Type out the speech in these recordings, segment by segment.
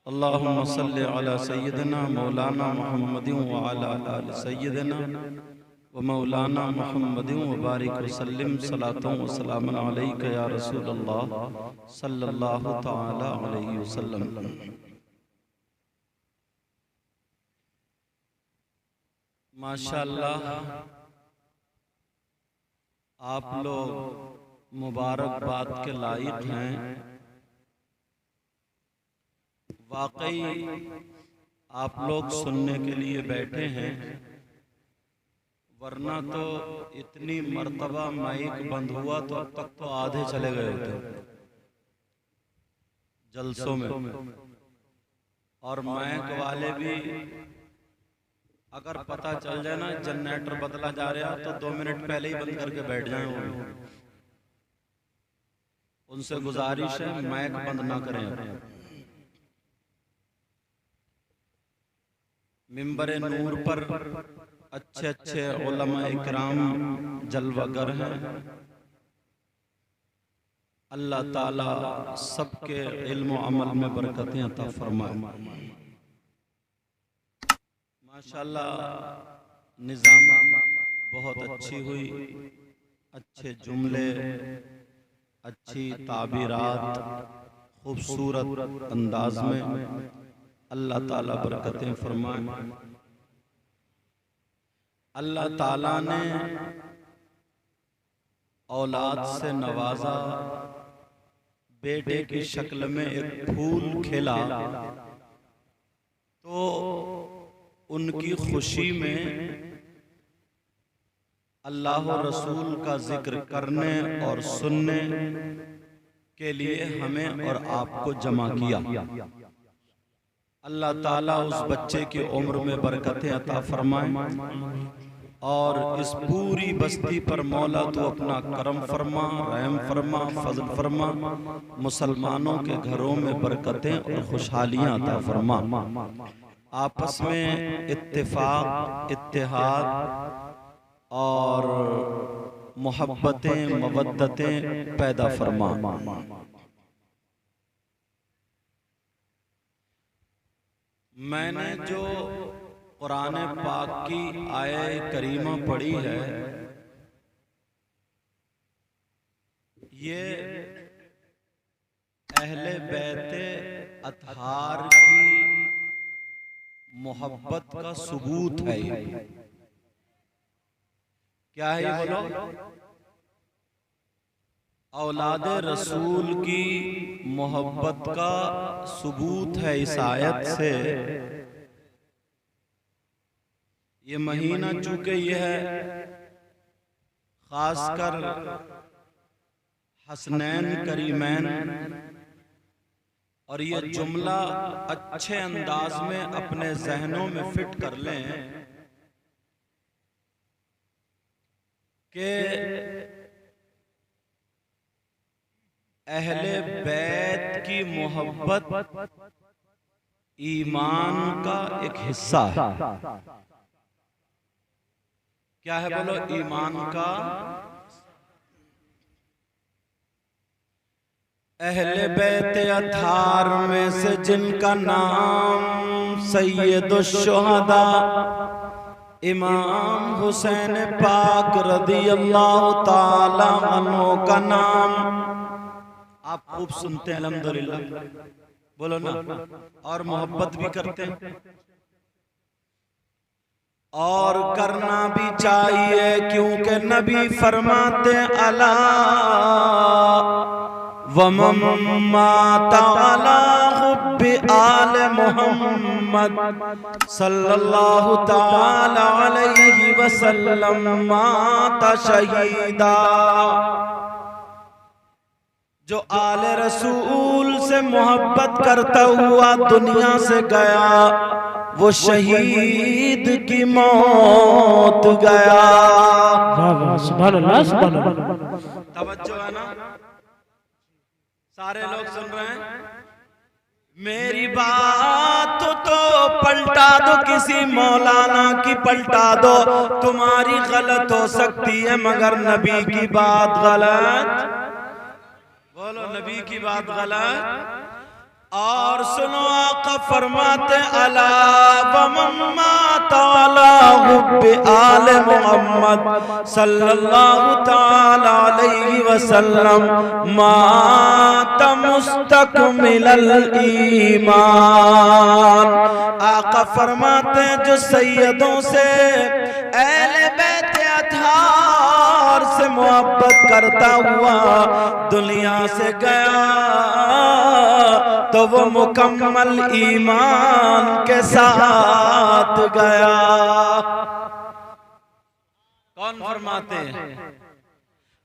अल्लाहुम्मा सल्लि अला सय्यिदिना मौलाना मुहम्मदिन व अला आलि सय्यिदिना व मौलाना मुहम्मदिन व बारिक वसल्लिम सलातन व सलामन अलैका या रसूलल्लाह सल्लल्लाहु तआला अलैहि वसल्लम। माशाअल्लाह, आप लोग मुबारकबाद के लायक हैं। वाकई आप लोग सुनने के लिए बैठे हैं, वरना तो इतनी मर्तबा माइक बंद हुआ तो अब तक तो आधे चले गए होते जलसों में। और माइक वाले भी अगर पता चल जाए ना जनरेटर बदला जा रहा तो 2 मिनट पहले ही बंद करके बैठ जाए। उनसे गुजारिश है माइक बंद ना करें। मिंबर नूर पर अच्छे अच्छे उलमा इकराम जलवागर हैं। अल्लाह ताला सबके इल्म अमल में बरकतें अता फरमाए। माशाअल्लाह, निज़ाम बहुत अच्छी हुई, अच्छे जुमले, अच्छी ताबीरात, खूबसूरत अंदाज में। अल्लाह ताला बरकतें फरमाए। अल्लाह ताला ने औलाद से नवाजा, बेटे की शक्ल में एक फूल खिला, तो उनकी खुशी में अल्लाह और रसूल का जिक्र करने और सुनने के लिए हमें और आपको जमा किया। अल्लाह ताला उस बच्चे की उम्र में बरकतें अता फरमाए और इस पूरी बस्ती पर मौला तो अपना करम फरमा, रहम फरमा, फजल फरमा। मुसलमानों के घरों में बरकतें और खुशहालियां अता फरमा। आपस में इत्तेफाक, इत्तेहाद और मोहब्बतें, मवद्दतें पैदा फरमा। मैंने जो कुरान पाक की आयत करीमा पढ़ी है, ये अहले बैते अतहार की मोहब्बत का सबूत है। क्या है ये बोलो? औलाद रसूल की मोहब्बत का सबूत है इस आयत से। ये महीना चूंकि यह है खासकर हसनैन करीमैन, और ये जुमला अच्छे अंदाज में अपने जहनों में फिट कर लें कि अहले बैत की मोहब्बत ईमान का एक हिस्सा है। क्या है बोलो? ईमान का। अहले बैत अथार में से जिनका नाम सैयदुश्शुहदा इमाम हुसैन पाक रदियल्लाहु ताला अन्हु का नाम आप खूब सुनते हैं अल्हम्दुलिल्लाह, बोलो ना, और मोहब्बत भी करते हैं और करना भी चाहिए, क्योंकि नबी फरमाते अला वमम्मा ताला हुब्बि आल मोहम्मद सल्लल्लाहु ताला अलैहि वसल्लम माता शहीदा। जो आले रसूल से मोहब्बत करता हुआ दुनिया से गया, वो शहीद की मौत गया। सुभान अल्लाह, सुभान अल्लाह। तवज्जो है ना? सारे लोग सुन रहे हैं? मेरी बात तो पलटा दो, किसी मौलाना की पलटा दो, तुम्हारी गलत हो सकती है मगर नबी की बात गलत। बोलो, नबी की बात गलत। और सुनो आका फरमाते अला व मम्मा ताला हुब्बे आले मोहम्मद सल्लल्लाहु ताला अलैहि वसल्लम माता मुस्तकमिलल ईमान। आका फरमाते जो सैयदों से अहले बैत अतहार से मोहब्बत करता हुआ दुनिया से गया तो वो मुकम्मल ईमान के साथ गया। कौन फरमाते हैं?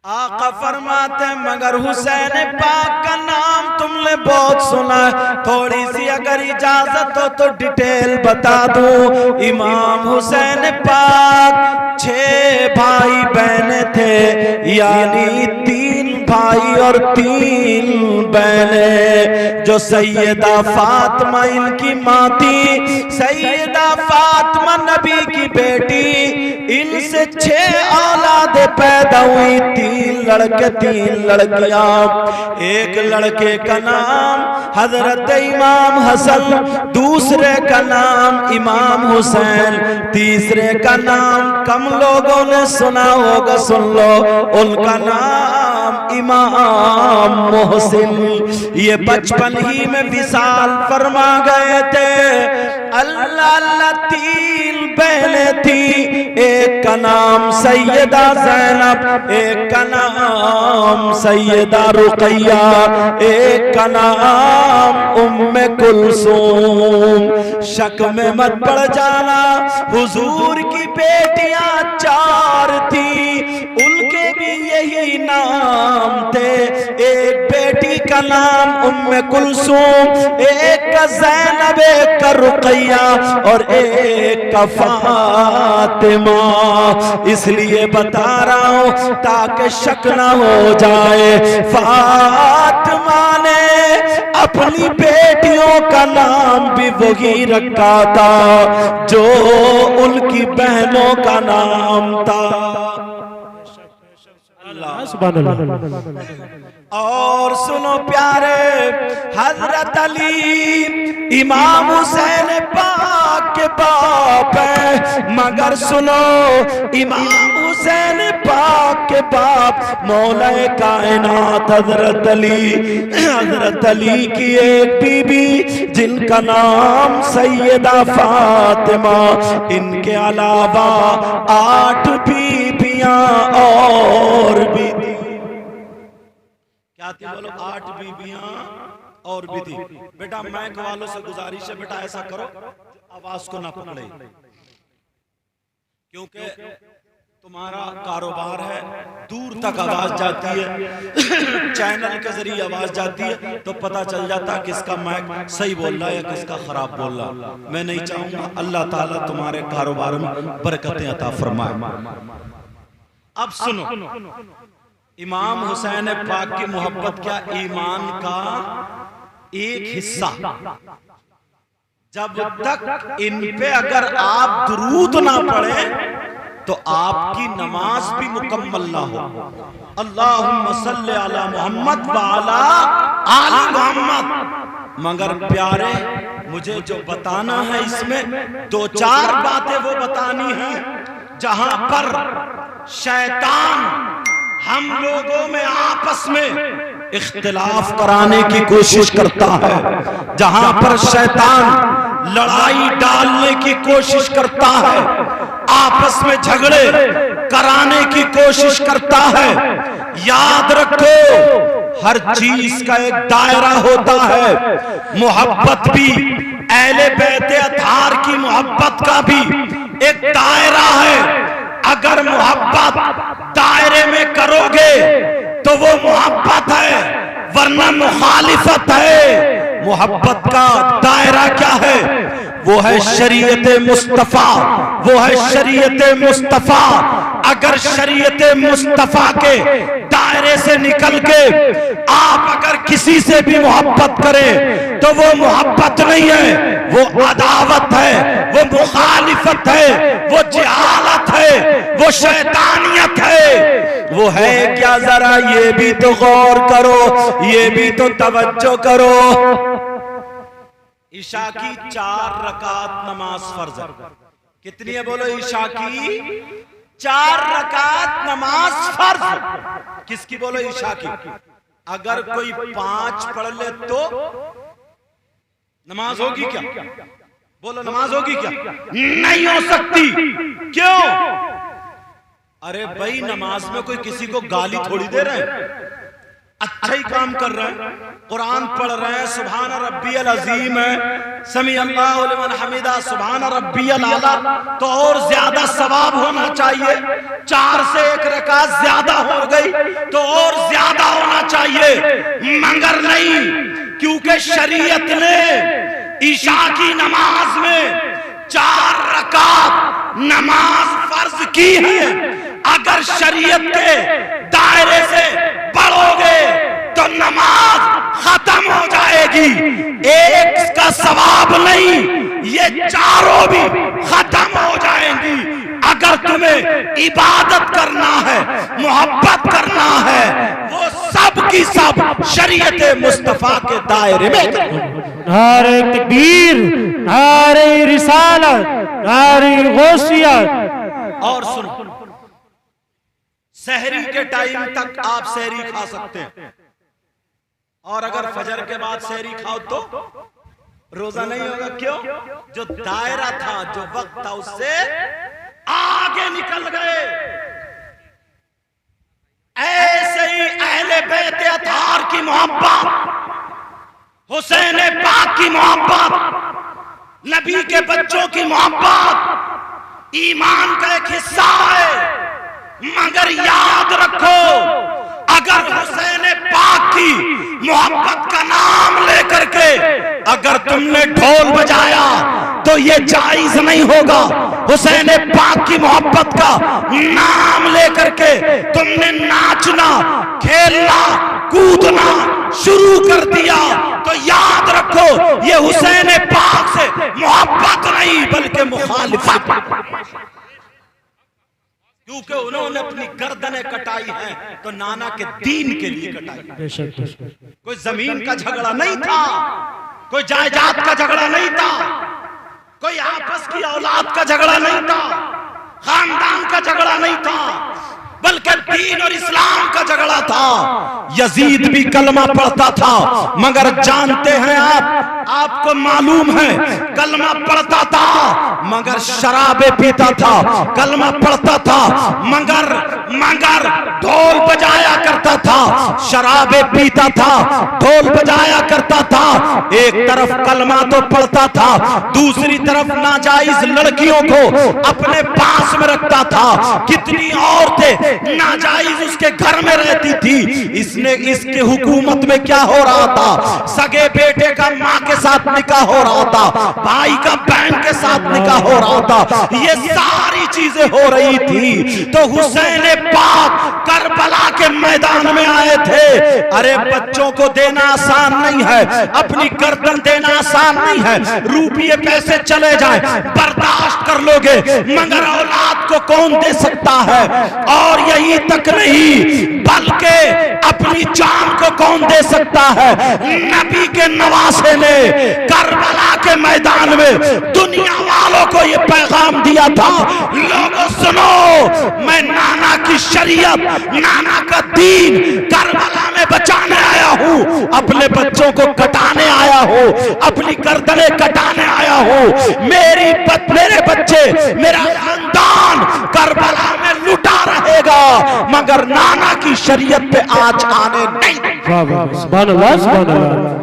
आका फरमाते मगर हुसैन पाक का नाम तुमने बहुत सुना है, थोड़ी सी अगर इजाजत हो तो डिटेल बता दूं। इमाम हुसैन पाक 6 भाई बहने थे, यानी 3 भाई और 3 बहनें। जो सैयदा फातिमा इनकी माँ थी, सैयदा फातिमा नबी की बेटी, इनसे 6 औलादे पैदा हुई, 3 लड़के 3 लड़कियां। एक लड़के का नाम हजरत इमाम हसन, दूसरे का नाम इमाम हुसैन, तीसरे का नाम कम लोगों ने सुना होगा, सुन लो, उनका नाम इमाम मोहसिन। ये बचपन ही में विसाल फरमा गए थे। अल्लाह अल्लाह 3 बहनें थी, एक का नाम सैयदा ज़ैनब, एक का नाम सैयदा रुक़ैया, एक का नाम उम्मे कुलसूम। शक में मत पड़ जाना, हुजूर की बेटियां 4 थी, उनके भी यही नाम थे। एक बेटी का नाम उम्मे कुलसूम, एक का ज़ैनब, एक का रुक़ैया और एक का फातिमा। इसलिए बता रहा हूं ताकि शक ना हो जाए। फातिमा ने अपनी बेटियों का नाम भी वही रखा था जो उनकी बहनों का नाम था। और सुनो प्यारे, हजरत अली इमाम हुसैन पाक के बाप है, मगर सुनो इमाम हुसैन पाक के बाप मौलाए कायनात हजरत अली की एक बीबी जिनका नाम सैयदा फातिमा, इनके अलावा 8 बीबियां और भी थी। क्या थी बोलो? 8 बीबियां और भी थी। बेटा माइक वालों से गुजारिश है, बेटा ऐसा करो आवाज को ना पकड़े, क्योंकि तुम्हारा कारोबार है, दूर तक आवाज जाती है, चैनल के जरिए आवाज जाती है, तो पता चल जाता किसका माइक सही बोल रहा है या किसका खराब बोल रहा। मैं नहीं चाहूंगा, अल्लाह ताला तुम्हारे कारोबार में बरकतें अता फरमाए। अब सुनो, इमाम हुसैन पाक की मोहब्बत क्या ईमान का एक हिस्सा। जब तक इन पे अगर आप दुरूद ना पढ़े तो आपकी नमाज भी मुकम्मल ना हो। अल्लाहुम्मा सल्ली अला मोहम्मद व अला आलि मोहम्मद। मगर प्यारे, मुझे जो बताना है इसमें 2-4 बातें वो बतानी है जहां पर शैतान हम लोगों में आपस में इख्तिलाफ कराने की कोशिश करता है, जहां पर शैतान लड़ाई डालने की कोशिश करता है, आपस में झगड़े कराने की कोशिश करता है। याद रखो, हर चीज का एक दायरा होता है। मोहब्बत भी, अहले बैत अतहार की मोहब्बत का भी एक दायरा है। अगर मोहब्बत दायरे में करोगे तो वो मोहब्बत है, वरना मुखालिफत है। मोहब्बत का दायरा क्या है? वो है शरीयत मुस्तफा, वो है शरीयत मुस्तफा। अगर शरीयत मुस्तफा के दायरे से निकल के आप अगर किसी से भी मोहब्बत करें तो वो मोहब्बत नहीं है, वो अदावत है, वो मुखालिफत है, वो जिहालत है, वो शैतानियत है। वो है क्या, जरा ये भी तो गौर करो, ये भी तो तवज्जो करो। ईशा की 4 रकात नमाज फर्ज है। कितनी है बोलो? ईशा की 4 रकात नमाज फर्ज। किसकी बोलो? ईशा की। अगर कोई 5 पढ़ ले तो नमाज होगी क्या? बोलो नमाज होगी क्या? नहीं हो सकती। क्यों? अरे भाई नमाज में कोई किसी को गाली थोड़ी दे रहे हैं, अच्छा ही काम कर रहे हैं, कुरान पढ़ रहे हैं, सुभान रब्बियल अजीम है, समी अल्लाहु लिमन हमीदा, सुभान रब्बियल आला, तो और ज्यादा सवाब होना चाहिए। 4 से 1 रकात ज्यादा हो गई तो और ज्यादा होना चाहिए, मगर नहीं, क्योंकि शरीयत ने ईशा की नमाज में 4 रकात नमाज फर्ज की है। अगर शरीयत के दायरे से बढ़ोगे तो नमाज खत्म हो जाएगी। एक का सवाब नहीं, ये चारों भी खत्म हो जाएंगी। अगर तुम्हें इबादत करना है, मोहब्बत करना है, वो सब की सब शरीयत मुस्तफा के दायरे में करो। नारे तकबीर, नारे रिसालत, नारे गौसियत। और सुनो, सहरी के टाइम तक आप सहरी खा सकते हैं, और अगर फजर के बाद सहरी खाओ तो रोजा नहीं होगा। क्यों? जो दायरा था, जो वक्त था, उससे आगे निकल गए। ऐसे ही अहले बैत अतार की मोहब्बत, हुसैन पाक की मोहब्बत, नबी के बच्चों की मोहब्बत ईमान का एक हिस्सा है। मगर याद रखो, अगर हुसैन पाक की मोहब्बत का नाम लेकर के अगर तुमने ढोल बजाया तो ये जायज नहीं होगा। हुसैन पाक की मोहब्बत का नाम लेकर के तुमने नाचना, खेलना, कूदना शुरू कर दिया तो याद रखो, ये हुसैन पाक से मोहब्बत नहीं बल्कि मुखालिफत। क्योंकि उन्होंने अपनी गर्दनें कटाई हैं तो नाना के दीन के लिए कटाई। कोई जमीन का झगड़ा नहीं था, कोई जायदाद का झगड़ा नहीं था, कोई आपस की औलाद का झगड़ा नहीं था, खानदान का झगड़ा नहीं था, बल्कि दीन और इस्लाम का झगड़ा था। यजीद भी कलमा पढ़ता था, मगर जानते हैं आपको मालूम है, कलमा पढ़ता था मगर शराबे पीता था, कलमा पढ़ता था मगर ढोल बजाया करता था, शराबे पीता था, ढोल बजाया करता था। एक तरफ कलमा तो पढ़ता था, दूसरी तरफ नाजायज लड़कियों को अपने पास में रखता था। कितनी औरतें नाजायज उसके घर में रहती थी। इसके हुकूमत में क्या हो रहा था? सगे बेटे का माँ के साथ निकाह हो रहा था, भाई का बहन के साथ निकाह हो रहा था, ये सारी चीजें हो रही थी। तो हुसैन पाक करबला के मैदान में आए थे। अरे बच्चों को देना आसान नहीं है, अपनी गर्दन देना आसान नहीं है, रुपये पैसे चले जाए बर्दाश्त कर लोगे, मगर औलाद को कौन दे सकता है? और यही तक नहीं, बल्कि अपनी जान को कौन दे सकता है? नबी के नवासे ने करबला के मैदान में दुनिया वालों को यह पैगाम दिया था, लोगों सुनो, मैं नाना की शरीयत, नाना का दीन करबला में बचाने आया हूं, अपने बच्चों को कटाने आया हूं, अपनी गर्दनें कटाने आया हूं। मेरे बच्चे, मेरा खानदान करबला में लुटा रहेगा, मगर नाना की शरीयत पे आज आने नहीं। सुभान अल्लाह, सुभान अल्लाह।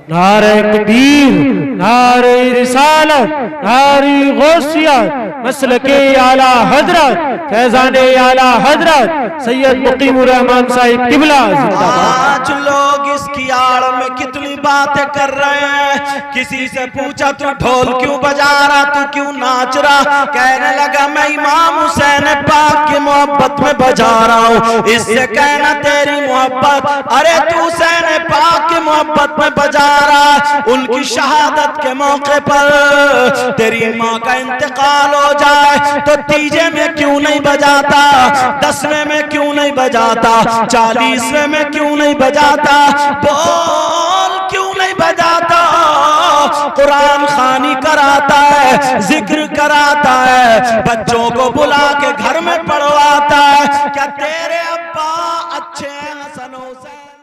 नारे तकबीर, नारे रिसालत, नारे गौसियत, मसलके आला हजरत, फैजाने आला हजरत सैयद मुकीमुर रहमान साहिब किबला जिंदाबाद। आज लोग इसकी आड़ में कितनी बातें कर रहे हैं। किसी से पूछा तू ढोल क्यों बजा रहा, तू क्यों नाच रहा? कहने लगा मैं इमाम हुसैन पाक की मोहब्बत में बजा रहा हूँ। इससे कहना तेरी मोहब्बत, अरे तू हुसैन पाक की मोहब्बत में बजा रहा, उनकी शहादत के मौके पर तेरी माँ का इंतकाल हो जाए तो तीजे में क्यों नहीं बजाता, 10वें में क्यों नहीं बजाता, 40वें में क्यों नहीं बजाता, बोल क्यों नहीं बजाता? कुरान खानी कराता है, जिक्र कराता है, बच्चों को बुला के घर में पढ़वाता है। क्या तेरे अब्बा अच्छे हैं हसन हुसैन?